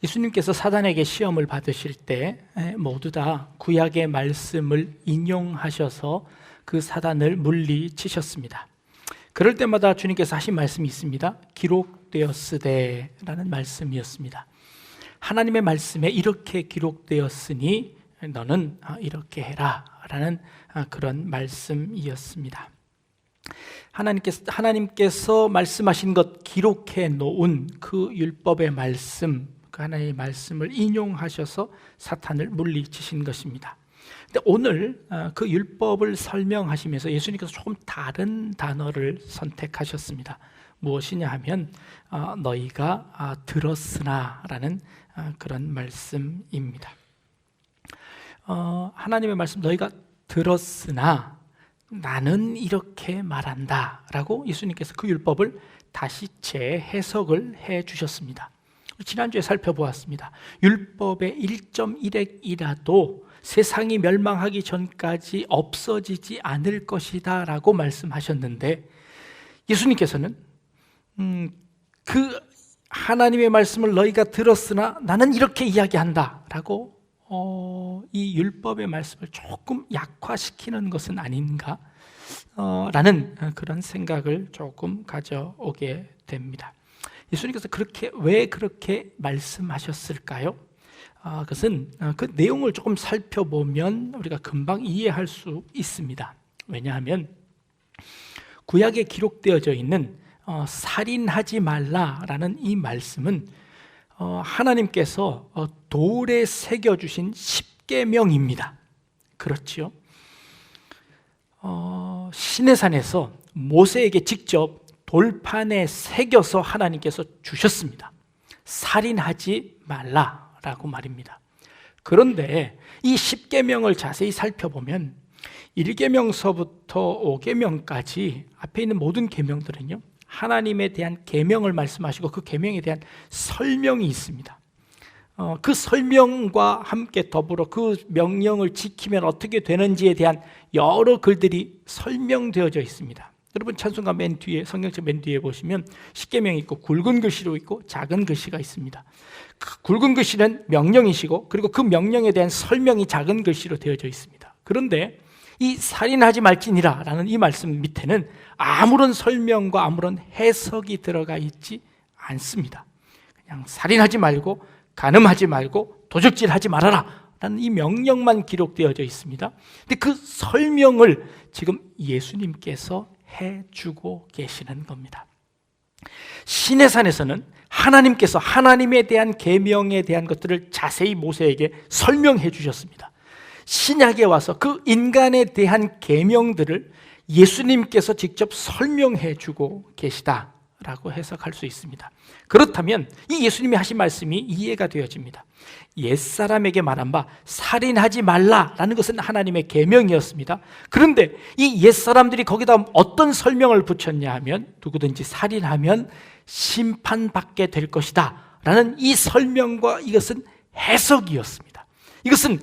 예수님께서 사단에게 시험을 받으실 때 모두 다 구약의 말씀을 인용하셔서 그 사단을 물리치셨습니다. 그럴 때마다 주님께서 하신 말씀이 있습니다. 기록되었으되라는 말씀이었습니다. 하나님의 말씀에 이렇게 기록되었으니 너는 이렇게 해라 라는 그런 말씀이었습니다. 하나님께서 말씀하신 것, 기록해 놓은 그 율법의 말씀, 그 하나님의 말씀을 인용하셔서 사탄을 물리치신 것입니다. 근데 오늘 그 율법을 설명하시면서 예수님께서 조금 다른 단어를 선택하셨습니다. 무엇이냐 하면 너희가 들었으나 라는 그런 말씀입니다. 하나님의 말씀, 너희가 들었으나 나는 이렇게 말한다 라고 예수님께서 그 율법을 다시 재해석을 해 주셨습니다. 지난주에 살펴보았습니다. 율법의 1.1핵이라도 세상이 멸망하기 전까지 없어지지 않을 것이다 라고 말씀하셨는데, 예수님께서는 그 하나님의 말씀을 너희가 들었으나 나는 이렇게 이야기한다 라고 이 율법의 말씀을 조금 약화시키는 것은 아닌가 라는 그런 생각을 조금 가져오게 됩니다. 예수님께서 왜 그렇게 말씀하셨을까요? 그것은 그 내용을 조금 살펴보면 우리가 금방 이해할 수 있습니다. 왜냐하면 구약에 기록되어져 있는 살인하지 말라라는 이 말씀은 하나님께서 돌에 새겨주신 십계명입니다. 그렇죠? 시내산에서 모세에게 직접 돌판에 새겨서 하나님께서 주셨습니다. 살인하지 말라라고 말입니다. 그런데 이 십계명을 자세히 살펴보면 1계명서부터 5계명까지 앞에 있는 모든 계명들은요, 하나님에 대한 계명을 말씀하시고 그 계명에 대한 설명이 있습니다. 그 설명과 함께 더불어 그 명령을 지키면 어떻게 되는지에 대한 여러 글들이 설명되어져 있습니다. 여러분 찬송가 맨 뒤에, 성경책 맨 뒤에 보시면 십계명이 있고 굵은 글씨로 있고 작은 글씨가 있습니다. 그 굵은 글씨는 명령이시고 그리고 그 명령에 대한 설명이 작은 글씨로 되어져 있습니다. 그런데 이 살인하지 말지니라 라는 이 말씀 밑에는 아무런 설명과 아무런 해석이 들어가 있지 않습니다. 그냥 살인하지 말고 간음하지 말고 도적질하지 말아라 라는 이 명령만 기록되어져 있습니다. 근데 그 설명을 지금 예수님께서 해주고 계시는 겁니다. 시내산에서는 하나님께서 하나님에 대한 계명에 대한 것들을 자세히 모세에게 설명해 주셨습니다. 신약에 와서 그 인간에 대한 계명들을 예수님께서 직접 설명해 주고 계시다라고 해석할 수 있습니다. 그렇다면 이 예수님이 하신 말씀이 이해가 되어집니다. 옛사람에게 말한 바 살인하지 말라라는 것은 하나님의 계명이었습니다. 그런데 이 옛사람들이 거기다 어떤 설명을 붙였냐 하면 누구든지 살인하면 심판받게 될 것이다 라는 이 설명과 이것은 해석이었습니다. 이것은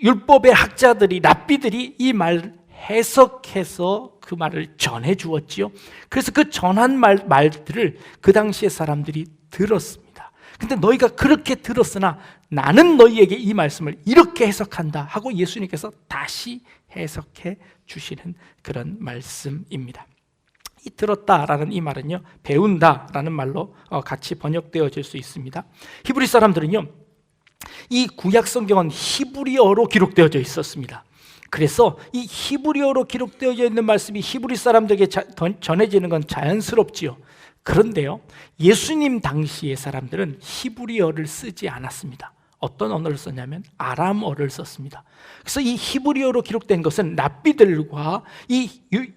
율법의 학자들이, 랍비들이 이 말을 해석해서 그 말을 전해 주었지요. 그래서 그 전한 말들을 그 당시의 사람들이 들었습니다. 근데 너희가 그렇게 들었으나 나는 너희에게 이 말씀을 이렇게 해석한다 하고 예수님께서 다시 해석해 주시는 그런 말씀입니다. 이 들었다라는 이 말은요, 배운다라는 말로 같이 번역되어질 수 있습니다. 히브리 사람들은요, 이 구약 성경은 히브리어로 기록되어져 있었습니다. 그래서 이 히브리어로 기록되어져 있는 말씀이 히브리 사람들에게 전해지는 건 자연스럽지요. 그런데요, 예수님 당시의 사람들은 히브리어를 쓰지 않았습니다. 어떤 언어를 썼냐면 아람어를 썼습니다. 그래서 이 히브리어로 기록된 것은 랍비들과 이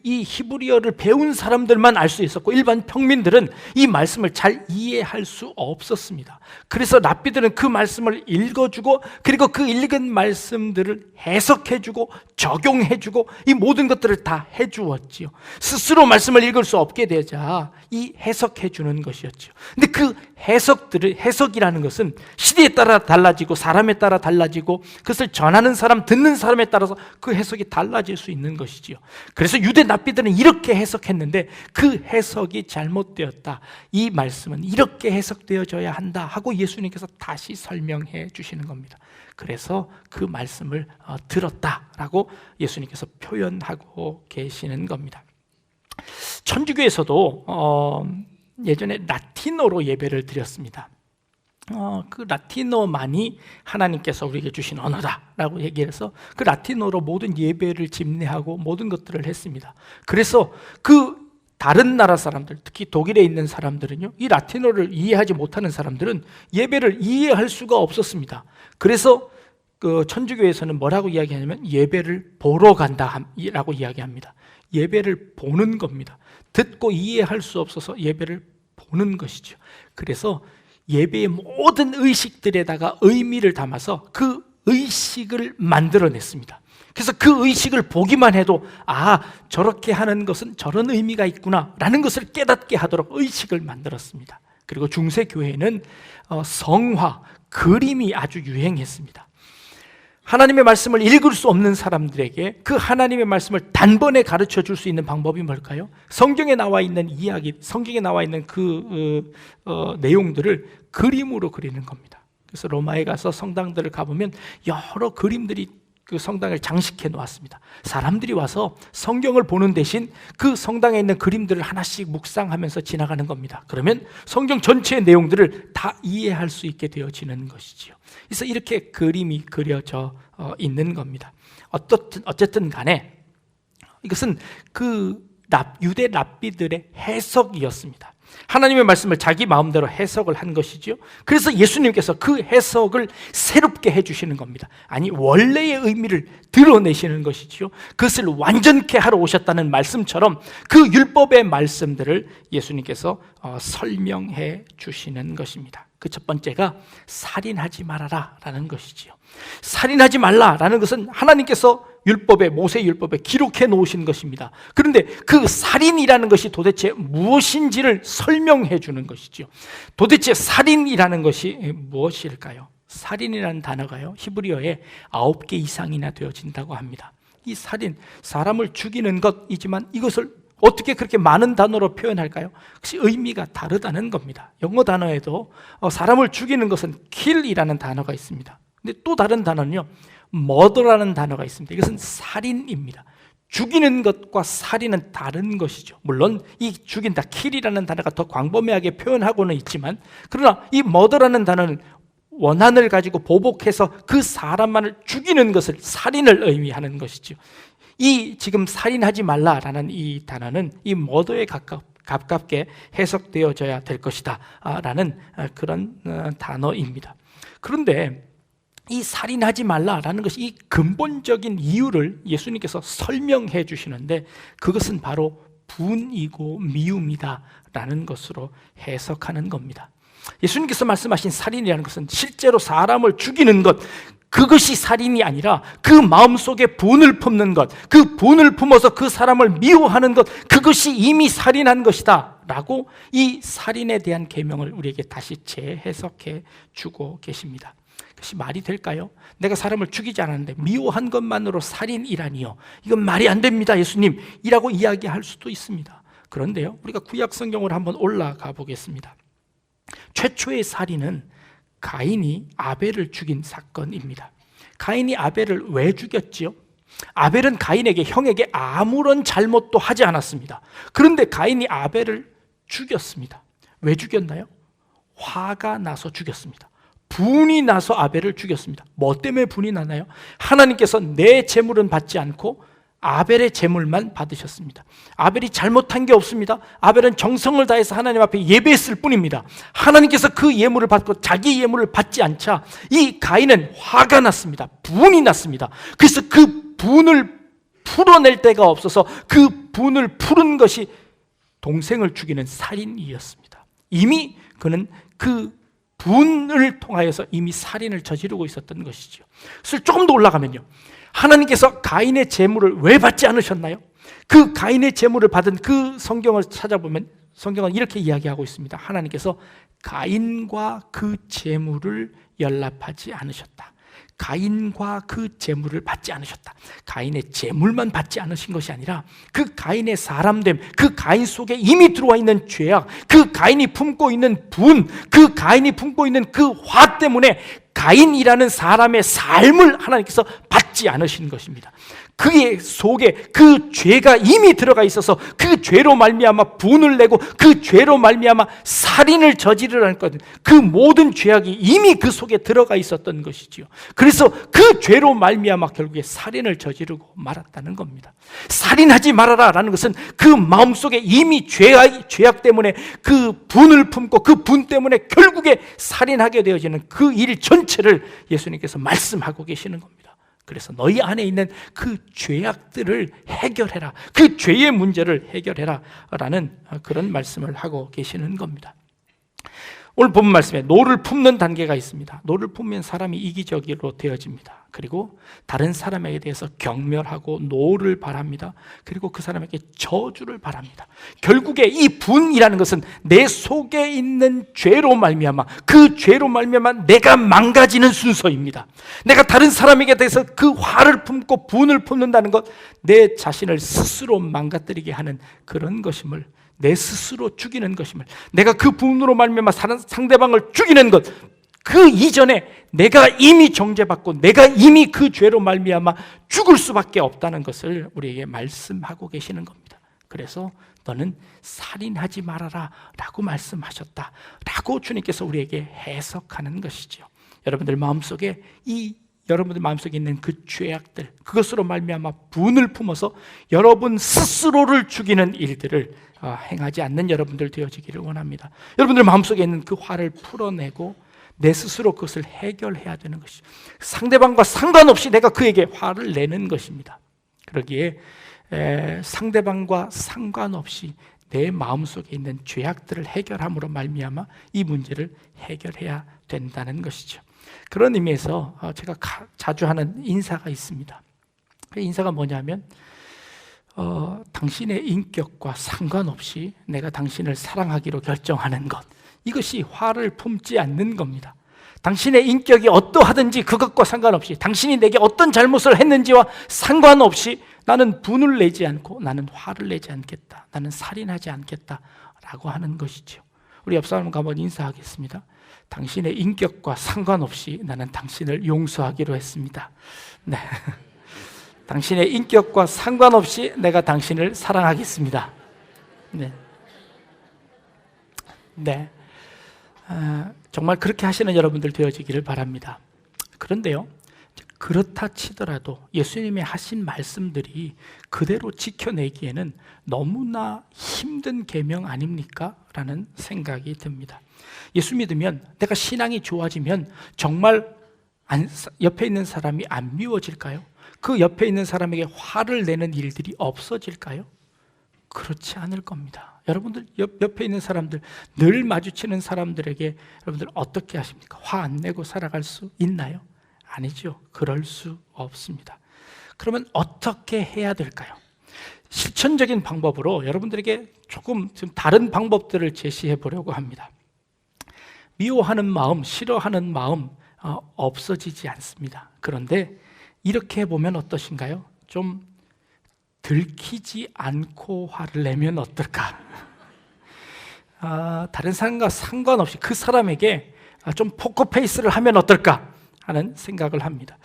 히브리어를 배운 사람들만 알 수 있었고 일반 평민들은 이 말씀을 잘 이해할 수 없었습니다. 그래서 랍비들은 그 말씀을 읽어주고 그리고 그 읽은 말씀들을 해석해주고 적용해주고 이 모든 것들을 다 해주었지요. 스스로 말씀을 읽을 수 없게 되자 이 해석해주는 것이었죠. 근데 그 해석이라는 것은 시대에 따라 달라지고 달라지고 사람에 따라 달라지고 그것을 전하는 사람, 듣는 사람에 따라서 그 해석이 달라질 수 있는 것이지요. 그래서 유대 랍비들은 이렇게 해석했는데 그 해석이 잘못되었다. 이 말씀은 이렇게 해석되어져야 한다 하고 예수님께서 다시 설명해 주시는 겁니다. 그래서 그 말씀을 들었다라고 예수님께서 표현하고 계시는 겁니다. 천주교에서도 예전에 라틴어로 예배를 드렸습니다. 그 라틴어만이 하나님께서 우리에게 주신 언어다라고 얘기해서 그 라틴어로 모든 예배를 집례하고 모든 것들을 했습니다. 그래서 그 다른 나라 사람들, 특히 독일에 있는 사람들은요, 이 라틴어를 이해하지 못하는 사람들은 예배를 이해할 수가 없었습니다. 그래서 그 천주교에서는 뭐라고 이야기하냐면 예배를 보러 간다라고 이야기합니다. 예배를 보는 겁니다. 듣고 이해할 수 없어서 예배를 보는 것이죠. 그래서 예배의 모든 의식들에다가 의미를 담아서 그 의식을 만들어냈습니다. 그래서 그 의식을 보기만 해도 저렇게 하는 것은 저런 의미가 있구나 라는 것을 깨닫게 하도록 의식을 만들었습니다. 그리고 중세 교회는 성화, 그림이 아주 유행했습니다. 하나님의 말씀을 읽을 수 없는 사람들에게 그 하나님의 말씀을 단번에 가르쳐 줄 수 있는 방법이 뭘까요? 성경에 나와 있는 이야기, 성경에 나와 있는 그 내용들을 그림으로 그리는 겁니다. 그래서 로마에 가서 성당들을 가보면 여러 그림들이 그 성당을 장식해 놓았습니다. 사람들이 와서 성경을 보는 대신 그 성당에 있는 그림들을 하나씩 묵상하면서 지나가는 겁니다. 그러면 성경 전체의 내용들을 다 이해할 수 있게 되어지는 것이지요. 그래서 이렇게 그림이 그려져 있는 겁니다. 어쨌든 간에 이것은 그 유대 랍비들의 해석이었습니다. 하나님의 말씀을 자기 마음대로 해석을 한 것이죠. 그래서 예수님께서 그 해석을 새롭게 해주시는 겁니다. 아니, 원래의 의미를 드러내시는 것이죠. 그것을 완전케 하러 오셨다는 말씀처럼 그 율법의 말씀들을 예수님께서 설명해 주시는 것입니다. 그 첫 번째가 살인하지 말아라 라는 것이지요. 살인하지 말라라는 것은 하나님께서 율법에, 모세 율법에 기록해 놓으신 것입니다. 그런데 그 살인이라는 것이 도대체 무엇인지를 설명해 주는 것이죠. 도대체 살인이라는 것이 무엇일까요? 살인이라는 단어가요, 히브리어에 9개 이상이나 되어진다고 합니다. 이 살인, 사람을 죽이는 것이지만 이것을 어떻게 그렇게 많은 단어로 표현할까요? 혹시 의미가 다르다는 겁니다. 영어 단어에도 사람을 죽이는 것은 kill이라는 단어가 있습니다. 근데 또 다른 단어는요, murder라는 단어가 있습니다. 이것은 살인입니다. 죽이는 것과 살인은 다른 것이죠. 물론 이 죽인다, kill이라는 단어가 더 광범위하게 표현하고는 있지만, 그러나 이 murder라는 단어는 원한을 가지고 보복해서 그 사람만을 죽이는 것을, 살인을 의미하는 것이죠. 이 지금 살인하지 말라라는 이 단어는 이 murder에 가깝게 해석되어져야 될 것이다 라는 그런 단어입니다. 그런데 이 살인하지 말라라는 것이 이 근본적인 이유를 예수님께서 설명해 주시는데, 그것은 바로 분이고 미움이다 라는 것으로 해석하는 겁니다. 예수님께서 말씀하신 살인이라는 것은 실제로 사람을 죽이는 것, 그것이 살인이 아니라 그 마음속에 분을 품는 것, 그 분을 품어서 그 사람을 미워하는 것, 그것이 이미 살인한 것이다 라고 이 살인에 대한 계명을 우리에게 다시 재해석해 주고 계십니다. 그것이 말이 될까요? 내가 사람을 죽이지 않았는데 미워한 것만으로 살인이라니요, 이건 말이 안 됩니다 예수님 이라고 이야기할 수도 있습니다. 그런데요, 우리가 구약 성경으로 한번 올라가 보겠습니다. 최초의 살인은 가인이 아벨을 죽인 사건입니다. 가인이 아벨을 왜 죽였지요? 아벨은 가인에게, 형에게 아무런 잘못도 하지 않았습니다. 그런데 가인이 아벨을 죽였습니다. 왜 죽였나요? 화가 나서 죽였습니다. 분이 나서 아벨을 죽였습니다. 뭐 때문에 분이 나나요? 하나님께서 내 재물은 받지 않고 아벨의 재물만 받으셨습니다. 아벨이 잘못한 게 없습니다. 아벨은 정성을 다해서 하나님 앞에 예배했을 뿐입니다. 하나님께서 그 예물을 받고 자기 예물을 받지 않자 이 가인은 화가 났습니다. 분이 났습니다. 그래서 그 분을 풀어낼 데가 없어서 그 분을 푸른 것이 동생을 죽이는 살인이었습니다. 이미 그는 그 분을 통하여서 이미 살인을 저지르고 있었던 것이죠. 그래서 조금 더 올라가면요, 하나님께서 가인의 재물을 왜 받지 않으셨나요? 그 가인의 재물을 받은 그 성경을 찾아보면 성경은 이렇게 이야기하고 있습니다. 하나님께서 가인과 그 재물을 연락하지 않으셨다. 가인과 그 재물을 받지 않으셨다. 가인의 재물만 받지 않으신 것이 아니라 그 가인의 사람됨, 그 가인 속에 이미 들어와 있는 죄악, 그 가인이 품고 있는 분, 그 가인이 품고 있는 그 화 때문에 가인이라는 사람의 삶을 하나님께서 받지 않으신 것입니다. 그의 속에 그 죄가 이미 들어가 있어서 그 죄로 말미암아 분을 내고 그 죄로 말미암아 살인을 저지르라는 것, 그 모든 죄악이 이미 그 속에 들어가 있었던 것이지요. 그래서 그 죄로 말미암아 결국에 살인을 저지르고 말았다는 겁니다. 살인하지 말아라 라는 것은 그 마음속에 이미 죄악 때문에 그 분을 품고 그 분 때문에 결국에 살인하게 되어지는 그 일 전체를 예수님께서 말씀하고 계시는 겁니다. 그래서 너희 안에 있는 그 죄악들을 해결해라, 그 죄의 문제를 해결해라 라는 그런 말씀을 하고 계시는 겁니다. 오늘 본 말씀에 노를 품는 단계가 있습니다. 노를 품으면 사람이 이기적으로 되어집니다. 그리고 다른 사람에게 대해서 경멸하고 노를 바랍니다. 그리고 그 사람에게 저주를 바랍니다. 결국에 이 분이라는 것은 내 속에 있는 죄로 말미암아, 그 죄로 말미암아 내가 망가지는 순서입니다. 내가 다른 사람에게 대해서 그 화를 품고 분을 품는다는 것, 내 자신을 스스로 망가뜨리게 하는 그런 것임을, 내 스스로 죽이는 것임을, 내가 그 분으로 말미암아 상대방을 죽이는 것, 그 이전에 내가 이미 정죄받고 내가 이미 그 죄로 말미암아 죽을 수밖에 없다는 것을 우리에게 말씀하고 계시는 겁니다. 그래서 너는 살인하지 말아라 라고 말씀하셨다 라고 주님께서 우리에게 해석하는 것이죠. 여러분들 마음속에 여러분들 마음속에 있는 그 죄악들, 그것으로 말미암아 분을 품어서 여러분 스스로를 죽이는 일들을 행하지 않는 여러분들 되어지기를 원합니다. 여러분들 마음속에 있는 그 화를 풀어내고 내 스스로 그것을 해결해야 되는 것이죠. 상대방과 상관없이 내가 그에게 화를 내는 것입니다. 그러기에 상대방과 상관없이 내 마음속에 있는 죄악들을 해결함으로 말미암아 이 문제를 해결해야 된다는 것이죠. 그런 의미에서 제가 자주 하는 인사가 있습니다. 그 인사가 뭐냐면 당신의 인격과 상관없이 내가 당신을 사랑하기로 결정하는 것, 이것이 화를 품지 않는 겁니다. 당신의 인격이 어떠하든지 그것과 상관없이, 당신이 내게 어떤 잘못을 했는지와 상관없이 나는 분을 내지 않고 나는 화를 내지 않겠다, 나는 살인하지 않겠다 라고 하는 것이죠. 우리 옆 사람과 한번 인사하겠습니다. 당신의 인격과 상관없이 나는 당신을 용서하기로 했습니다. 네. 당신의 인격과 상관없이 내가 당신을 사랑하겠습니다. 네. 네. 정말 그렇게 하시는 여러분들 되어지기를 바랍니다. 그런데요, 그렇다 치더라도 예수님이 하신 말씀들이 그대로 지켜내기에는 너무나 힘든 계명 아닙니까? 라는 생각이 듭니다. 예수 믿으면, 내가 신앙이 좋아지면 정말 옆에 있는 사람이 안 미워질까요? 그 옆에 있는 사람에게 화를 내는 일들이 없어질까요? 그렇지 않을 겁니다. 여러분들 옆에 있는 사람들, 늘 마주치는 사람들에게 여러분들 어떻게 하십니까? 화 안 내고 살아갈 수 있나요? 아니죠. 그럴 수 없습니다. 그러면 어떻게 해야 될까요? 실천적인 방법으로 여러분들에게 조금 좀 다른 방법들을 제시해 보려고 합니다. 미워하는 마음, 싫어하는 마음 없어지지 않습니다. 그런데 이렇게 해보면 어떠신가요? 좀 들키지 않고 화를 내면 어떨까? 다른 사람과 상관없이 그 사람에게 좀 포커페이스를 하면 어떨까 하는 생각을 합니다.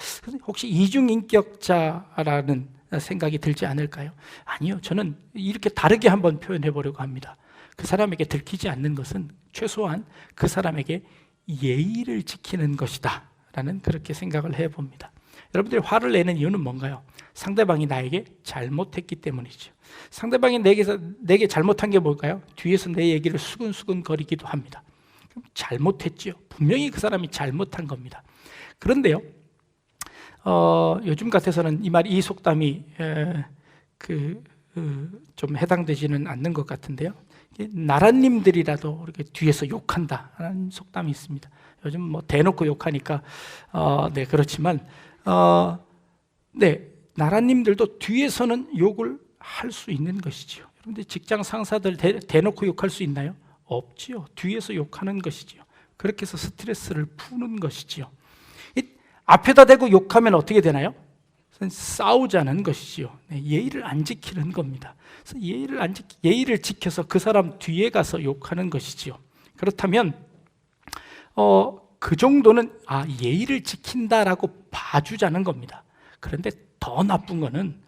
혹시 이중인격자라는 생각이 들지 않을까요? 아니요, 저는 이렇게 다르게 한번 표현해 보려고 합니다. 그 사람에게 들키지 않는 것은 최소한 그 사람에게 예의를 지키는 것이다 라는 그렇게 생각을 해봅니다. 여러분들이 화를 내는 이유는 뭔가요? 상대방이 나에게 잘못했기 때문이죠. 상대방이 내게 잘못한 게 뭘까요? 뒤에서 내 얘기를 수근수근 거리기도 합니다. 잘못했죠. 분명히 그 사람이 잘못한 겁니다. 그런데요, 요즘 같아서는 이 속담이 좀 해당되지는 않는 것 같은데요. 나라님들이라도 이렇게 뒤에서 욕한다라는 속담이 있습니다. 요즘 뭐 대놓고 욕하니까 네, 그렇지만 네, 나라님들도 뒤에서는 욕을 할 수 있는 것이죠. 여러분들 직장 상사들 대놓고 욕할 수 있나요? 없지요. 뒤에서 욕하는 것이지요. 그렇게 해서 스트레스를 푸는 것이지요. 앞에다 대고 욕하면 어떻게 되나요? 싸우자는 것이지요. 예의를 안 지키는 겁니다. 그래서 예의를 지켜서 그 사람 뒤에 가서 욕하는 것이지요. 그렇다면 그 정도는 예의를 지킨다라고 봐주자는 겁니다. 그런데 더 나쁜 거는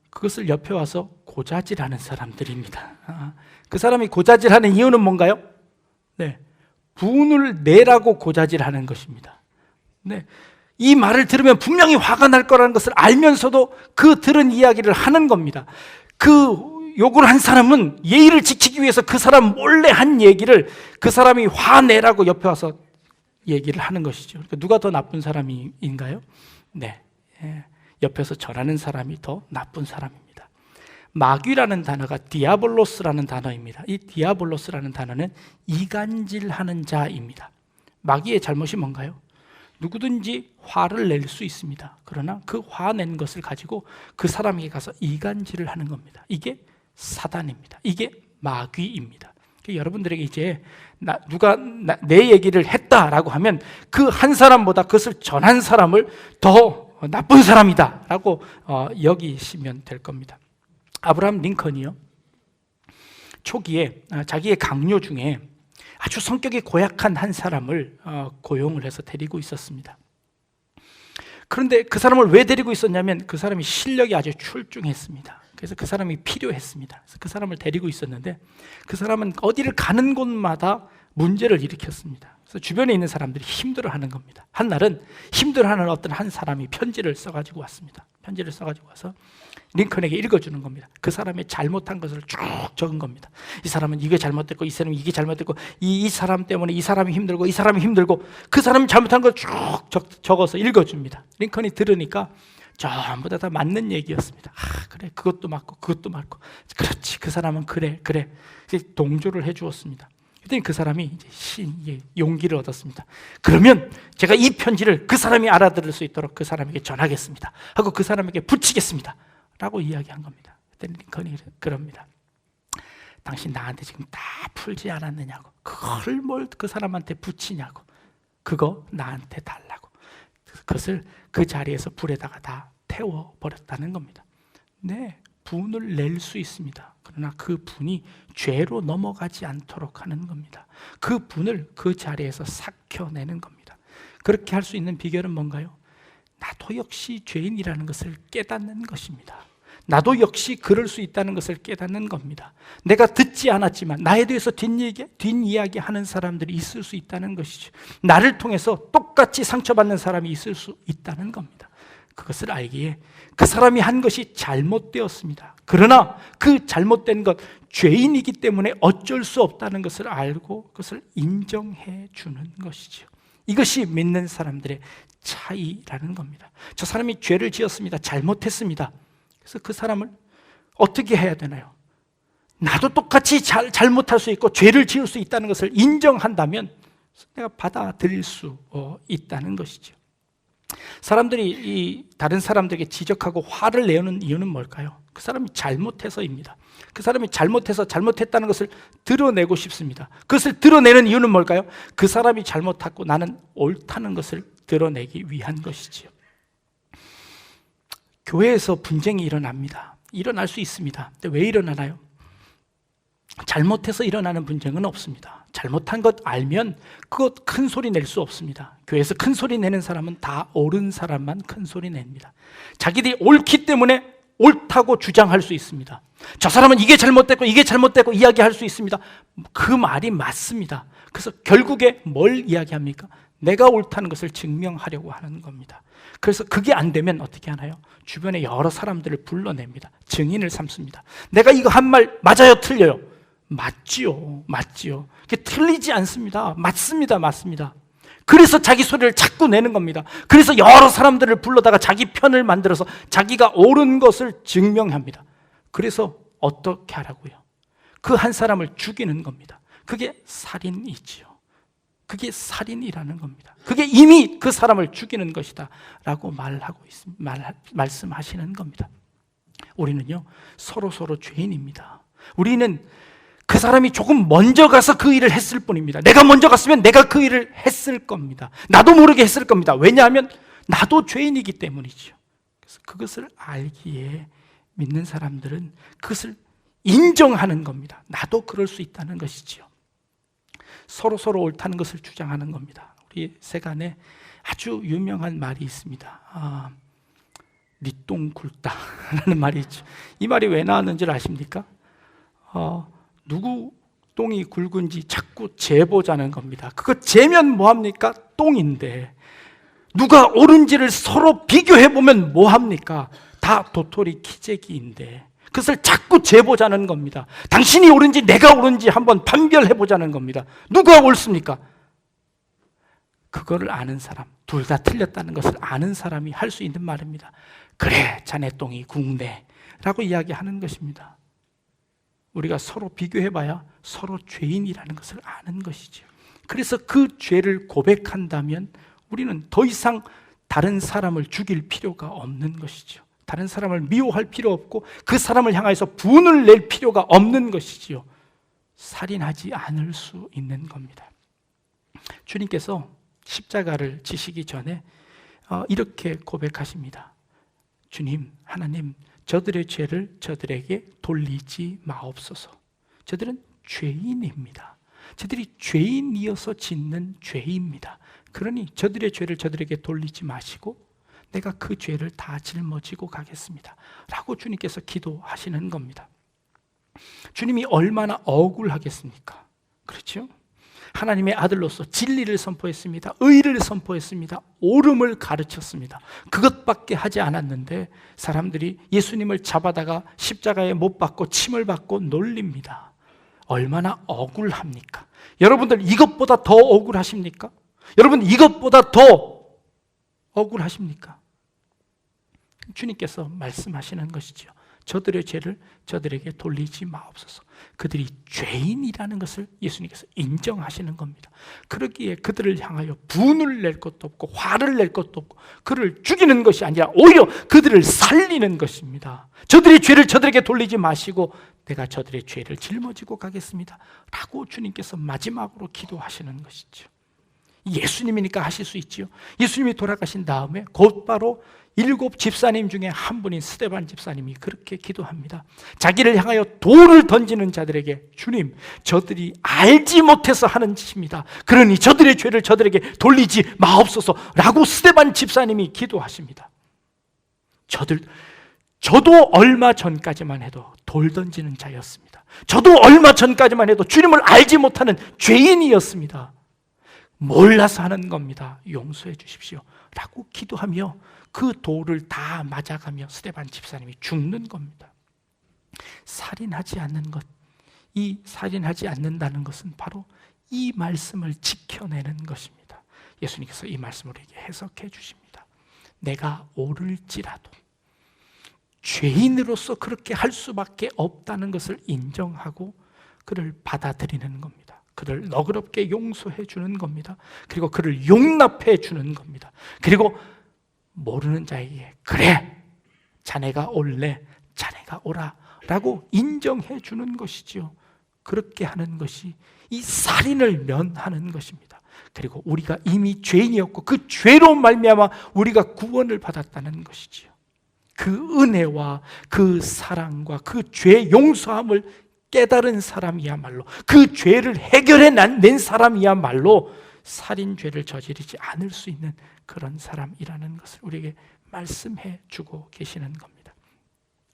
그것을 옆에 와서 고자질하는 사람들입니다. 그 사람이 고자질하는 이유는 뭔가요? 네, 분을 내라고 고자질하는 것입니다. 네, 이 말을 들으면 분명히 화가 날 거라는 것을 알면서도 그 들은 이야기를 하는 겁니다. 그 욕을 한 사람은 예의를 지키기 위해서 그 사람 몰래 한 얘기를 그 사람이 화내라고 옆에 와서 얘기를 하는 것이죠. 그러니까 누가 더 나쁜 사람인가요? 네, 옆에서 전하는 사람이 더 나쁜 사람입니다. 마귀라는 단어가 디아볼로스라는 단어입니다. 이 디아볼로스라는 단어는 이간질하는 자입니다. 마귀의 잘못이 뭔가요? 누구든지 화를 낼 수 있습니다. 그러나 그 화낸 것을 가지고 그 사람에게 가서 이간질을 하는 겁니다. 이게 사단입니다. 이게 마귀입니다. 여러분들에게 이제 누가 내 얘기를 했다라고 하면 그 한 사람보다 그것을 전한 사람을 더 나쁜 사람이다 라고 여기시면 될 겁니다. 아브라함 링컨이요, 초기에 자기의 강요 중에 아주 성격이 고약한 한 사람을 고용을 해서 데리고 있었습니다. 그런데 그 사람을 왜 데리고 있었냐면 그 사람이 실력이 아주 출중했습니다. 그래서 그 사람이 필요했습니다. 그래서 그 사람을 데리고 있었는데 그 사람은 어디를 가는 곳마다 문제를 일으켰습니다. 그래서 주변에 있는 사람들이 힘들어하는 겁니다. 한날은 힘들어하는 어떤 한 사람이 편지를 써가지고 왔습니다. 편지를 써가지고 와서 링컨에게 읽어주는 겁니다. 그 사람의 잘못한 것을 쭉 적은 겁니다. 이 사람은 이게 잘못됐고 이 사람은 이게 잘못됐고 이 사람 때문에 이 사람이 힘들고 이 사람이 힘들고 그 사람이 잘못한 걸 쭉 적어서 읽어줍니다. 링컨이 들으니까 전부 다 맞는 얘기였습니다. 그래, 그것도 맞고 그것도 맞고, 그렇지, 그 사람은 그래 동조를 해주었습니다. 그랬더니 그 사람이 이제 용기를 얻었습니다. 그러면 제가 이 편지를 그 사람이 알아들을 수 있도록 그 사람에게 전하겠습니다 하고 그 사람에게 붙이겠습니다 라고 이야기한 겁니다. 그랬더니 링컨이 그럽니다. 당신 나한테 지금 다 풀지 않았느냐고, 그걸 뭘 그 사람한테 붙이냐고, 그거 나한테 달라고. 그것을 그 자리에서 불에다가 다 태워버렸다는 겁니다. 네, 분을 낼 수 있습니다. 그러나 그 분이 죄로 넘어가지 않도록 하는 겁니다. 그 분을 그 자리에서 삭혀내는 겁니다. 그렇게 할 수 있는 비결은 뭔가요? 나도 역시 죄인이라는 것을 깨닫는 것입니다. 나도 역시 그럴 수 있다는 것을 깨닫는 겁니다. 내가 듣지 않았지만 나에 대해서 뒷이야기 하는 사람들이 있을 수 있다는 것이죠. 나를 통해서 똑같이 상처받는 사람이 있을 수 있다는 겁니다. 그것을 알기에 그 사람이 한 것이 잘못되었습니다. 그러나 그 잘못된 것, 죄인이기 때문에 어쩔 수 없다는 것을 알고 그것을 인정해 주는 것이죠. 이것이 믿는 사람들의 차이라는 겁니다. 저 사람이 죄를 지었습니다. 잘못했습니다. 그래서 그 사람을 어떻게 해야 되나요? 나도 똑같이 잘못할 수 있고 죄를 지을 수 있다는 것을 인정한다면 내가 받아들일 수 있다는 것이죠. 사람들이 다른 사람들에게 지적하고 화를 내는 이유는 뭘까요? 그 사람이 잘못해서입니다. 그 사람이 잘못해서 잘못했다는 것을 드러내고 싶습니다. 그것을 드러내는 이유는 뭘까요? 그 사람이 잘못하고 나는 옳다는 것을 드러내기 위한 것이지요. 교회에서 분쟁이 일어납니다. 일어날 수 있습니다. 근데 왜 일어나나요? 잘못해서 일어나는 분쟁은 없습니다. 잘못한 것 알면 그것 큰 소리 낼 수 없습니다. 교회에서 큰 소리 내는 사람은 다 옳은 사람만 큰 소리 냅니다. 자기들이 옳기 때문에 옳다고 주장할 수 있습니다. 저 사람은 이게 잘못됐고 이게 잘못됐고 이야기할 수 있습니다. 그 말이 맞습니다. 그래서 결국에 뭘 이야기합니까? 내가 옳다는 것을 증명하려고 하는 겁니다. 그래서 그게 안 되면 어떻게 하나요? 주변에 여러 사람들을 불러냅니다. 증인을 삼습니다. 내가 이거 한 말 맞아요, 틀려요? 맞지요. 그게 틀리지 않습니다. 맞습니다. 그래서 자기 소리를 자꾸 내는 겁니다. 그래서 여러 사람들을 불러다가 자기 편을 만들어서 자기가 옳은 것을 증명합니다. 그래서 어떻게 하라고요? 그 한 사람을 죽이는 겁니다. 그게 살인이지요. 그게 살인이라는 겁니다. 그게 이미 그 사람을 죽이는 것이다 라고 말하고 있습니다. 말씀하시는 겁니다. 우리는요, 서로 죄인입니다. 우리는 그 사람이 조금 먼저 가서 그 일을 했을 뿐입니다. 내가 먼저 갔으면 내가 그 일을 했을 겁니다. 나도 모르게 했을 겁니다. 왜냐하면 나도 죄인이기 때문이죠. 그래서 그것을 알기에 믿는 사람들은 그것을 인정하는 겁니다. 나도 그럴 수 있다는 것이지요. 서로 옳다는 것을 주장하는 겁니다. 우리 세간에 아주 유명한 말이 있습니다. 니 똥 굵다라는 말이 있죠. 이 말이 왜 나왔는지 아십니까? 누구 똥이 굵은지 자꾸 재보자는 겁니다. 그거 재면 뭐합니까? 똥인데 누가 옳은지를 서로 비교해보면 뭐합니까? 다 도토리 키재기인데 그것을 자꾸 재보자는 겁니다. 당신이 옳은지 내가 옳은지 한번 판별해보자는 겁니다. 누가 옳습니까? 그거를 아는 사람, 둘 다 틀렸다는 것을 아는 사람이 할 수 있는 말입니다. 그래, 자네 똥이 굵네 라고 이야기하는 것입니다. 우리가 서로 비교해봐야 서로 죄인이라는 것을 아는 것이죠. 그래서 그 죄를 고백한다면 우리는 더 이상 다른 사람을 죽일 필요가 없는 것이죠. 다른 사람을 미워할 필요 없고 그 사람을 향해서 분을 낼 필요가 없는 것이지요. 살인하지 않을 수 있는 겁니다. 주님께서 십자가를 지시기 전에 이렇게 고백하십니다. 주님, 하나님, 저들의 죄를 저들에게 돌리지 마옵소서. 저들은 죄인입니다. 저들이 죄인이어서 짓는 죄입니다. 그러니 저들의 죄를 저들에게 돌리지 마시고 내가 그 죄를 다 짊어지고 가겠습니다 라고 주님께서 기도하시는 겁니다. 주님이 얼마나 억울하겠습니까? 그렇죠? 하나님의 아들로서 진리를 선포했습니다. 의를 선포했습니다. 옳음을 가르쳤습니다. 그것밖에 하지 않았는데 사람들이 예수님을 잡아다가 십자가에 못 박고 침을 받고 놀립니다. 얼마나 억울합니까? 여러분들 이것보다 더 억울하십니까? 여러분 이것보다 더 억울하십니까? 주님께서 말씀하시는 것이죠. 저들의 죄를 저들에게 돌리지 마옵소서. 그들이 죄인이라는 것을 예수님께서 인정하시는 겁니다. 그러기에 그들을 향하여 분을 낼 것도 없고 화를 낼 것도 없고 그를 죽이는 것이 아니라 오히려 그들을 살리는 것입니다. 저들의 죄를 저들에게 돌리지 마시고 내가 저들의 죄를 짊어지고 가겠습니다 라고 주님께서 마지막으로 기도하시는 것이죠. 예수님이니까 하실 수 있지요. 예수님이 돌아가신 다음에 곧바로 7 집사님 중에 한 분인 스데반 집사님이 그렇게 기도합니다. 자기를 향하여 돌을 던지는 자들에게 주님, 저들이 알지 못해서 하는 짓입니다. 그러니 저들의 죄를 저들에게 돌리지 마옵소서 라고 스데반 집사님이 기도하십니다. 저도 얼마 전까지만 해도 돌 던지는 자였습니다. 저도 얼마 전까지만 해도 주님을 알지 못하는 죄인이었습니다. 몰라서 하는 겁니다. 용서해 주십시오 라고 기도하며 그 돌을 다 맞아가며 스데반 집사님이 죽는 겁니다. 살인하지 않는 것, 이 살인하지 않는다는 것은 바로 이 말씀을 지켜내는 것입니다. 예수님께서 이 말씀을 우리에게 해석해 주십니다. 내가 옳을지라도 죄인으로서 그렇게 할 수밖에 없다는 것을 인정하고 그를 받아들이는 겁니다. 그를 너그럽게 용서해 주는 겁니다. 그리고 그를 용납해 주는 겁니다. 그리고 모르는 자에게 그래, 자네가 옳래, 자네가 옳아 라고 인정해 주는 것이지요. 그렇게 하는 것이 이 살인을 면하는 것입니다. 그리고 우리가 이미 죄인이었고 그 죄로 말미암아 우리가 구원을 받았다는 것이지요. 그 은혜와 그 사랑과 그 죄 용서함을 깨달은 사람이야말로, 그 죄를 해결해낸 사람이야말로 살인죄를 저지르지 않을 수 있는 그런 사람이라는 것을 우리에게 말씀해 주고 계시는 겁니다.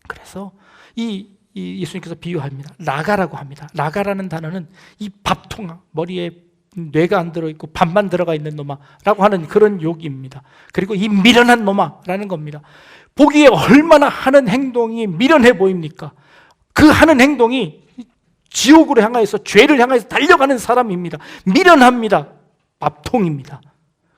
그래서 이 예수님께서 비유합니다. 라가라고 합니다. 라가라는 단어는 이 밥통아, 머리에 뇌가 안 들어있고 밥만 들어가 있는 놈아라고 하는 그런 욕입니다. 그리고 이 미련한 놈아라는 겁니다. 보기에 얼마나 하는 행동이 미련해 보입니까? 그 하는 행동이 지옥으로 향하여서, 죄를 향해서 달려가는 사람입니다. 미련합니다. 밥통입니다.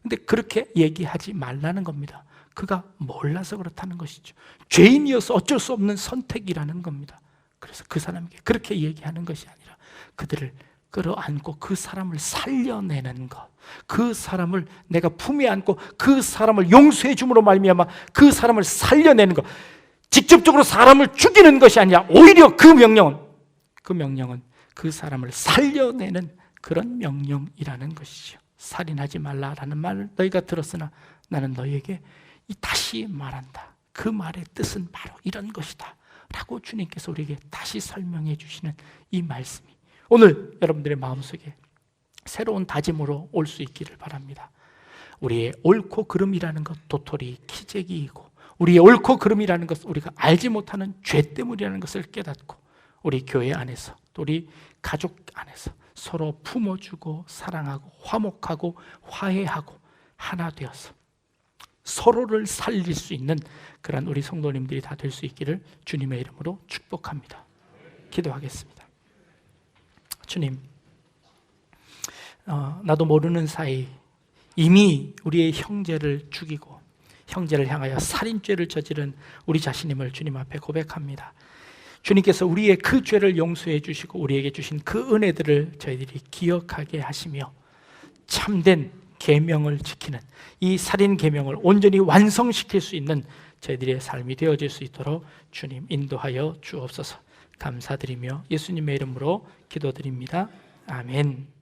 근데 그렇게 얘기하지 말라는 겁니다. 그가 몰라서 그렇다는 것이죠. 죄인이어서 어쩔 수 없는 선택이라는 겁니다. 그래서 그 사람에게 그렇게 얘기하는 것이 아니라 그들을 끌어안고 그 사람을 살려내는 것, 그 사람을 내가 품에 안고 그 사람을 용서해 줌으로 말미암아 그 사람을 살려내는 것, 직접적으로 사람을 죽이는 것이 아니라 오히려 그 명령은 그 사람을 살려내는 그런 명령이라는 것이죠. 살인하지 말라라는 말을 너희가 들었으나 나는 너희에게 다시 말한다. 그 말의 뜻은 바로 이런 것이다 라고 주님께서 우리에게 다시 설명해 주시는 이 말씀이 오늘 여러분들의 마음속에 새로운 다짐으로 올 수 있기를 바랍니다. 우리의 옳고 그름이라는 것 도토리 기재기이고, 우리의 옳고 그름이라는 것은 우리가 알지 못하는 죄 때문이라는 것을 깨닫고, 우리 교회 안에서 또 우리 가족 안에서 서로 품어주고 사랑하고 화목하고 화해하고 하나 되어서 서로를 살릴 수 있는 그런 우리 성도님들이 다 될 수 있기를 주님의 이름으로 축복합니다. 기도하겠습니다. 주님, 나도 모르는 사이 이미 우리의 형제를 죽이고 형제를 향하여 살인죄를 저지른 우리 자신임을 주님 앞에 고백합니다. 주님께서 우리의 그 죄를 용서해 주시고 우리에게 주신 그 은혜들을 저희들이 기억하게 하시며 참된 계명을 지키는 이 살인 계명을 온전히 완성시킬 수 있는 저희들의 삶이 되어질 수 있도록 주님 인도하여 주옵소서. 감사드리며 예수님의 이름으로 기도드립니다. 아멘.